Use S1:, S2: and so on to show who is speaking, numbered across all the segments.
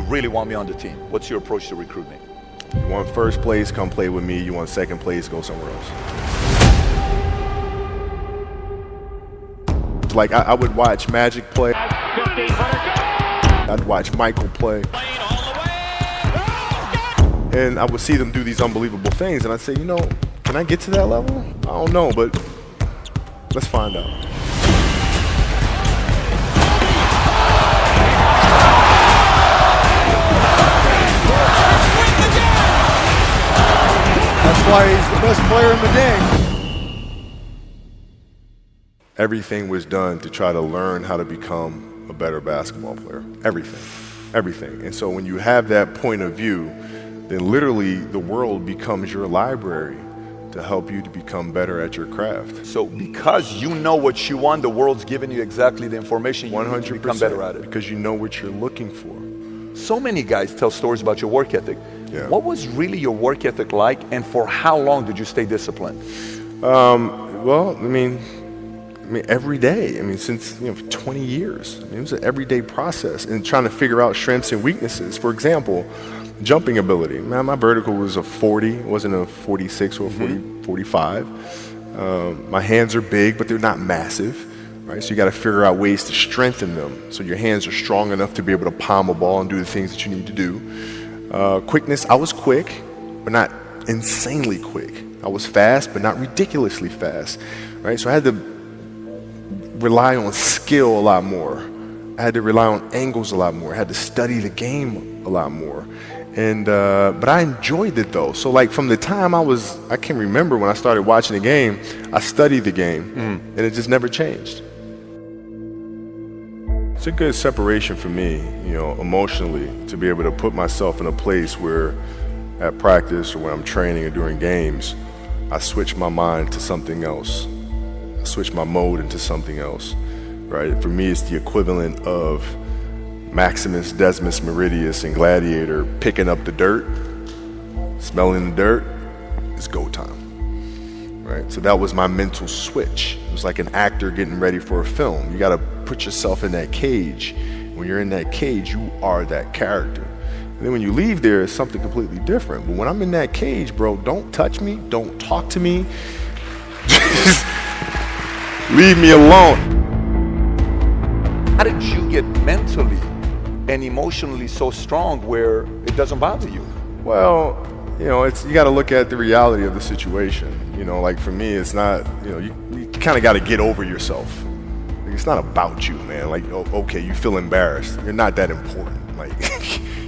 S1: really want me on the team. What's your approach to recruiting?
S2: You want first place, come play with me. You want second place, go somewhere else. Like, I would watch Magic play. I'd watch Michael play. And I would see them do these unbelievable things, and I'd say, you know, can I get to that level? I don't know, but let's find out.
S3: That's why he's the best player in the game.
S2: Everything was done to try to learn how to become a better basketball player. Everything. Everything. And so when you have that point of view, then literally the world becomes your library to help you to become better at your craft.
S1: So because you know what you want, the world's giving you exactly the information you need to become better at it.
S2: Because you know what you're looking for.
S1: So many guys tell stories about your work ethic.
S2: Yeah.
S1: What was really your work ethic like, and for how long did you stay disciplined?
S2: Well, I mean, every day. I mean, since 20 years. I mean, it was an everyday process, and trying to figure out strengths and weaknesses. For example, jumping ability. Man, my vertical was a 40, it wasn't a 46 or a 45. My hands are big, but they're not massive. Right? So you got to figure out ways to strengthen them so your hands are strong enough to be able to palm a ball and do the things that you need to do. Quickness, I was quick, but not insanely quick. I was fast, but not ridiculously fast. Right? So I had to rely on skill a lot more. I had to rely on angles a lot more. I had to study the game a lot more. And but I enjoyed it though. So like from the time I can remember when I started watching the game, I studied the game, and it just never changed. It's a good separation for me, emotionally, to be able to put myself in a place where at practice or when I'm training or during games, I switch my mind to something else. I switch my mode into something else, right? For me, it's the equivalent of Maximus, Decimus, Meridius, and Gladiator picking up the dirt, smelling the dirt. It's go time, right? So that was my mental switch. It was like an actor getting ready for a film. You got to put yourself in that cage. When you're in that cage, you are that character. And then when you leave there, it's something completely different. But when I'm in that cage, bro, don't touch me, don't talk to me. Just leave me alone.
S1: How did you get mentally and emotionally so strong where it doesn't bother you?
S2: Well, you got to look at the reality of the situation. Like for me, it's not, you kind of got to get over yourself. Like, it's not about you, man. Like, okay, you feel embarrassed. You're not that important. Like,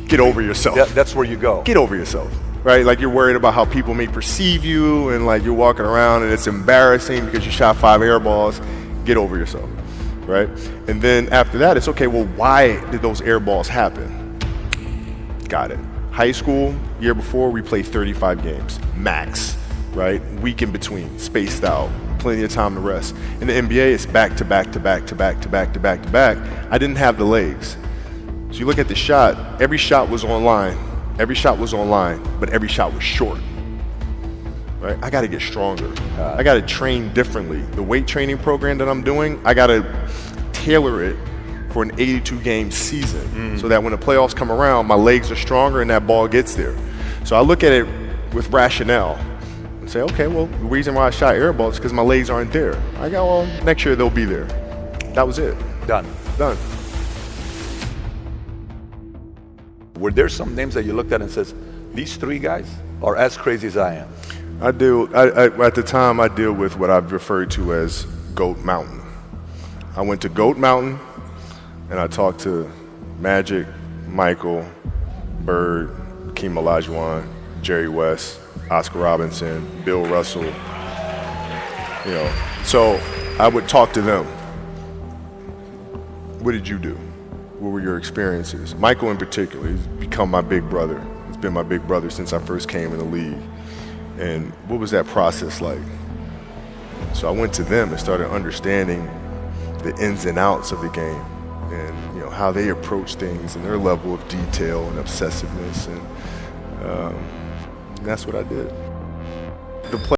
S2: get over yourself.
S1: That's where you go.
S2: Get over yourself, right? Like you're worried about how people may perceive you, and like you're walking around and it's embarrassing because you shot 5 air balls. Get over yourself. Right? And then after that, it's okay, well, why did those air balls happen? Got it. High school, year before, we played 35 games, max, right? Week in between, spaced out, plenty of time to rest. In the NBA, it's back to back to back to back to back to back to back. I didn't have the legs. So you look at the shot, every shot was online. Every shot was online, but every shot was short. Right? I got to get stronger. I got to train differently. The weight training program that I'm doing, I got to tailor it for an 82-game season so that when the playoffs come around, my legs are stronger and that ball gets there. So I look at it with rationale and say, okay, well, the reason why I shot air balls is because my legs aren't there. I go, well, next year they'll be there. That was it.
S1: Done. Were there some names that you looked at and says, these 3 guys are as crazy as I am?
S2: At the time, I deal with what I've referred to as Goat Mountain. I went to Goat Mountain, and I talked to Magic, Michael, Bird, Hakeem Olajuwon, Jerry West, Oscar Robinson, Bill Russell. So I would talk to them. What did you do? What were your experiences? Michael in particular, he's become my big brother. He's been my big brother since I first came in the league. And what was that process like? So I went to them and started understanding the ins and outs of the game, and how they approach things and their level of detail and obsessiveness, and that's what I did.